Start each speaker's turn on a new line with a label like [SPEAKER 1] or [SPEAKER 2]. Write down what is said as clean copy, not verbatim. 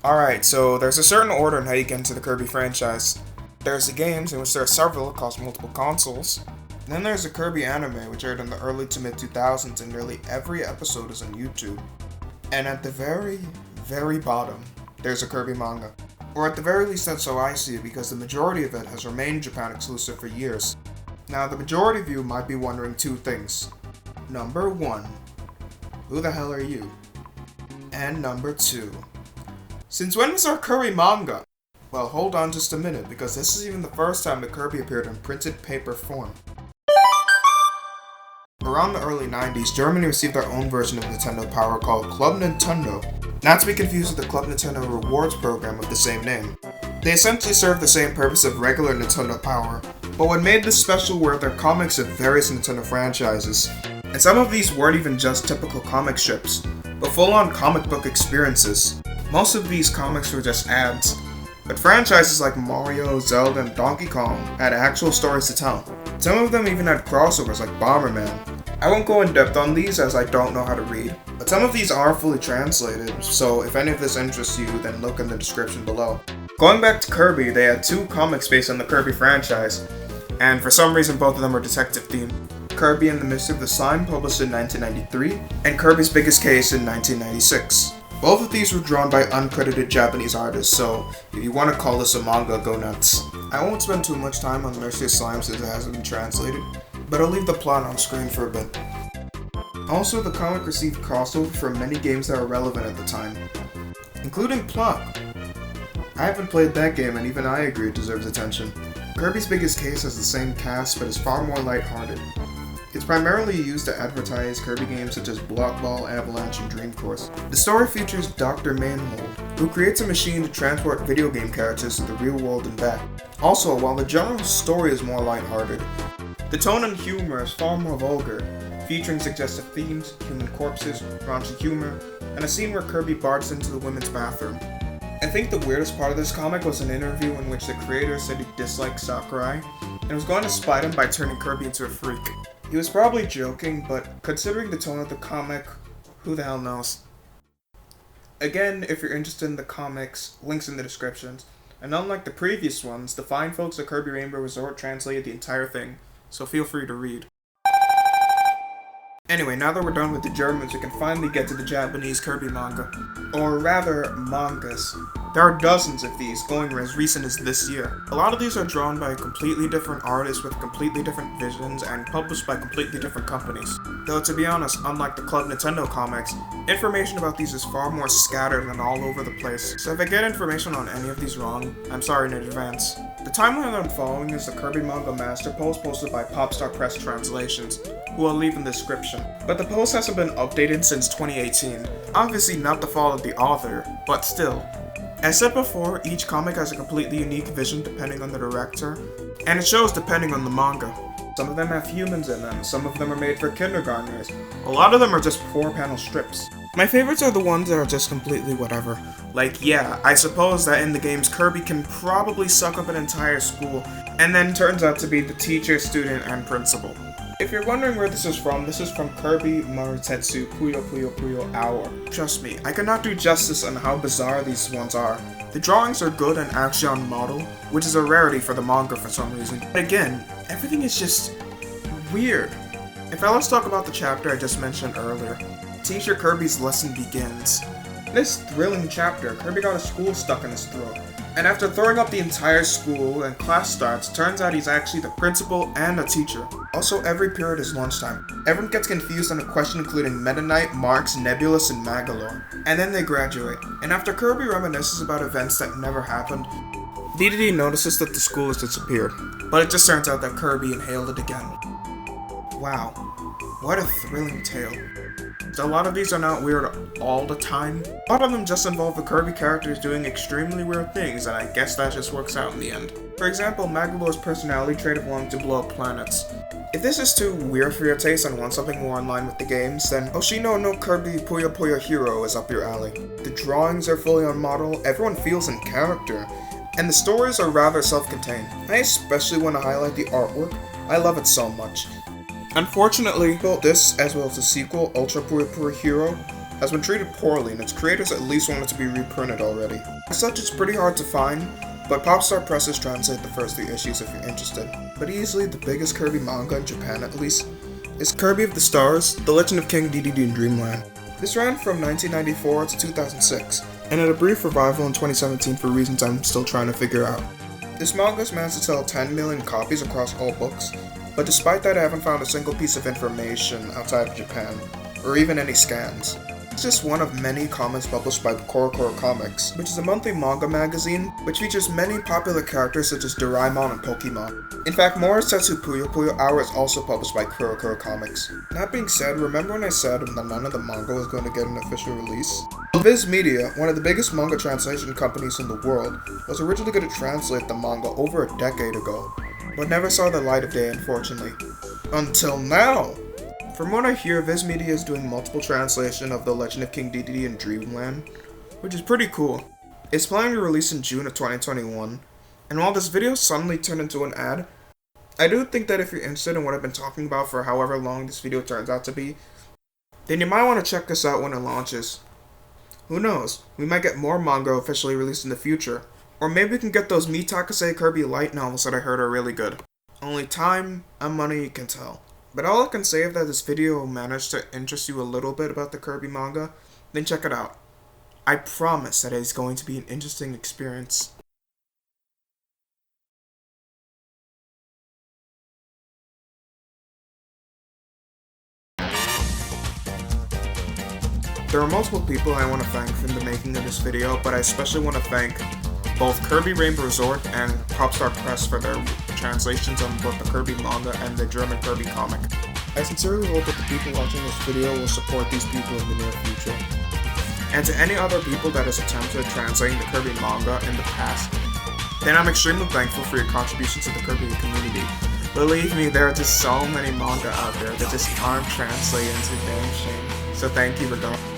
[SPEAKER 1] Alright, so there's a certain order in how you get into the Kirby franchise. There's the games, in which there are several across multiple consoles. Then there's the Kirby anime, which aired in the early to mid 2000s, and nearly every episode is on YouTube. And at the very, very bottom, there's a Kirby manga. Or at the very least that's how I see it, because the majority of it has remained Japan exclusive for years. Now the majority of you might be wondering two things. Number 1, who the hell are you? And number 2, since when was our Kirby manga? Well, hold on just a minute, because this is even the first time that Kirby appeared in printed paper form. Around the early 90s, Germany received their own version of Nintendo Power called Club Nintendo, not to be confused with the Club Nintendo rewards program of the same name. They essentially served the same purpose of regular Nintendo Power, but what made this special were their comics of various Nintendo franchises. And some of these weren't even just typical comic strips, but full-on comic book experiences. Most of these comics were just ads, but franchises like Mario, Zelda, and Donkey Kong had actual stories to tell. Some of them even had crossovers like Bomberman. I won't go in depth on these as I don't know how to read, but some of these are fully translated, so if any of this interests you, then look in the description below. Going back to Kirby, they had 2 comics based on the Kirby franchise, and for some reason both of them are detective themed. Kirby and the Mystery of the Slime, published in 1993, and Kirby's Biggest Case in 1996. Both of these were drawn by uncredited Japanese artists, so if you want to call this a manga, go nuts. I won't spend too much time on Mystery of Slime since it hasn't been translated, but I'll leave the plot on screen for a bit. Also, the comic received crossover from many games that were relevant at the time, including Plug. I haven't played that game, and even I agree it deserves attention. Kirby's Biggest Case has the same cast, but is far more lighthearted. It's primarily used to advertise Kirby games such as Block Ball, Avalanche, and Dream Course. The story features Dr. Manhole, who creates a machine to transport video game characters to the real world and back. Also, while the general story is more lighthearted, the tone and humor is far more vulgar, featuring suggestive themes, human corpses, raunchy humor, and a scene where Kirby barges into the women's bathroom. I think the weirdest part of this comic was an interview in which the creator said he disliked Sakurai, and was going to spite him by turning Kirby into a freak. He was probably joking, but considering the tone of the comic, who the hell knows? Again, if you're interested in the comics, links in the descriptions, and unlike the previous ones, the fine folks at Kirby Rainbow Resort translated the entire thing, so feel free to read. Anyway, now that we're done with the Germans, we can finally get to the Japanese Kirby manga. Or rather, mangas. There are dozens of these, going as recent as this year. A lot of these are drawn by completely different artists with completely different visions and published by completely different companies. Though to be honest, unlike the Club Nintendo comics, information about these is far more scattered and all over the place. So if I get information on any of these wrong, I'm sorry in advance. The timeline I'm following is the Kirby Manga Master Post posted by Popstar Press Translations, who I'll leave in the description. But the post hasn't been updated since 2018. Obviously not the fault of the author, but still. As said before, each comic has a completely unique vision depending on the director, and it shows depending on the manga. Some of them have humans in them, some of them are made for kindergartners, a lot of them are just 4-panel strips. My favorites are the ones that are just completely whatever. Like, yeah, I suppose that in the games Kirby can probably suck up an entire school, and then turns out to be the teacher, student, and principal. If you're wondering where this is from Kirby Marutetsu Puyo Puyo Puyo Hour. Trust me, I cannot do justice on how bizarre these ones are. The drawings are good and actually on model, which is a rarity for the manga for some reason. But again, everything is just weird. And now let's talk about the chapter I just mentioned earlier. Teacher Kirby's lesson begins. In this thrilling chapter, Kirby got a school stuck in his throat. And after throwing up the entire school and class starts, turns out he's actually the principal and a teacher. Also, every period is lunchtime. Everyone gets confused on a question including Meta Knight, Marx, Nebulous, and Magalore. And then they graduate. And after Kirby reminisces about events that never happened, DDD notices that the school has disappeared. But it just turns out that Kirby inhaled it again. Wow, what a thrilling tale. A lot of these are not weird all the time. A lot of them just involve the Kirby characters doing extremely weird things, and I guess that just works out in the end. For example, Magalore's personality trait of wanting to blow up planets. If this is too weird for your taste and want something more in line with the games, then Oshino no Kirby Puyo Puyo Hero is up your alley. The drawings are fully on model, everyone feels in character, and the stories are rather self-contained. I especially want to highlight the artwork. I love it so much. Unfortunately, both this, as well as the sequel, Ultra Puyo Puyo Hero, has been treated poorly and its creators at least want it to be reprinted already. As such, it's pretty hard to find, but Popstar Presses translate the first 3 issues if you're interested. But easily the biggest Kirby manga in Japan at least is Kirby of the Stars, The Legend of King Dedede in Dreamland. This ran from 1994 to 2006, and had a brief revival in 2017 for reasons I'm still trying to figure out. This manga's managed to sell 10 million copies across all books, but despite that I haven't found a single piece of information outside of Japan, or even any scans. It's just one of many comics published by Koro Comics, which is a monthly manga magazine which features many popular characters such as Doraemon and Pokemon. In fact, Morisetsu Puyo Puyo Hour is also published by Koro Comics. That being said, remember when I said that none of the manga was going to get an official release? Viz Media, one of the biggest manga translation companies in the world, was originally going to translate the manga over a decade ago, but never saw the light of day unfortunately. Until now! From what I hear, Viz Media is doing multiple translation of The Legend of King Dedede in Dreamland, which is pretty cool. It's planning to release in June of 2021, and while this video suddenly turned into an ad, I do think that if you're interested in what I've been talking about for however long this video turns out to be, then you might want to check this out when it launches. Who knows, we might get more manga officially released in the future, or maybe we can get those Mitakase Kirby light novels that I heard are really good. Only time and money can tell. But all I can say is that this video managed to interest you a little bit about the Kirby manga, then check it out. I promise that it is going to be an interesting experience. There are multiple people I want to thank for the making of this video, but I especially want to thank both Kirby Rainbow Resort and Popstar Press for their translations on both the Kirby manga and the German Kirby comic. I sincerely hope that the people watching this video will support these people in the near future. And to any other people that has attempted translating the Kirby manga in the past, then I'm extremely thankful for your contributions to the Kirby community. Believe me, there are just so many manga out there that just aren't translated, it's a damn shame. So thank you regardless.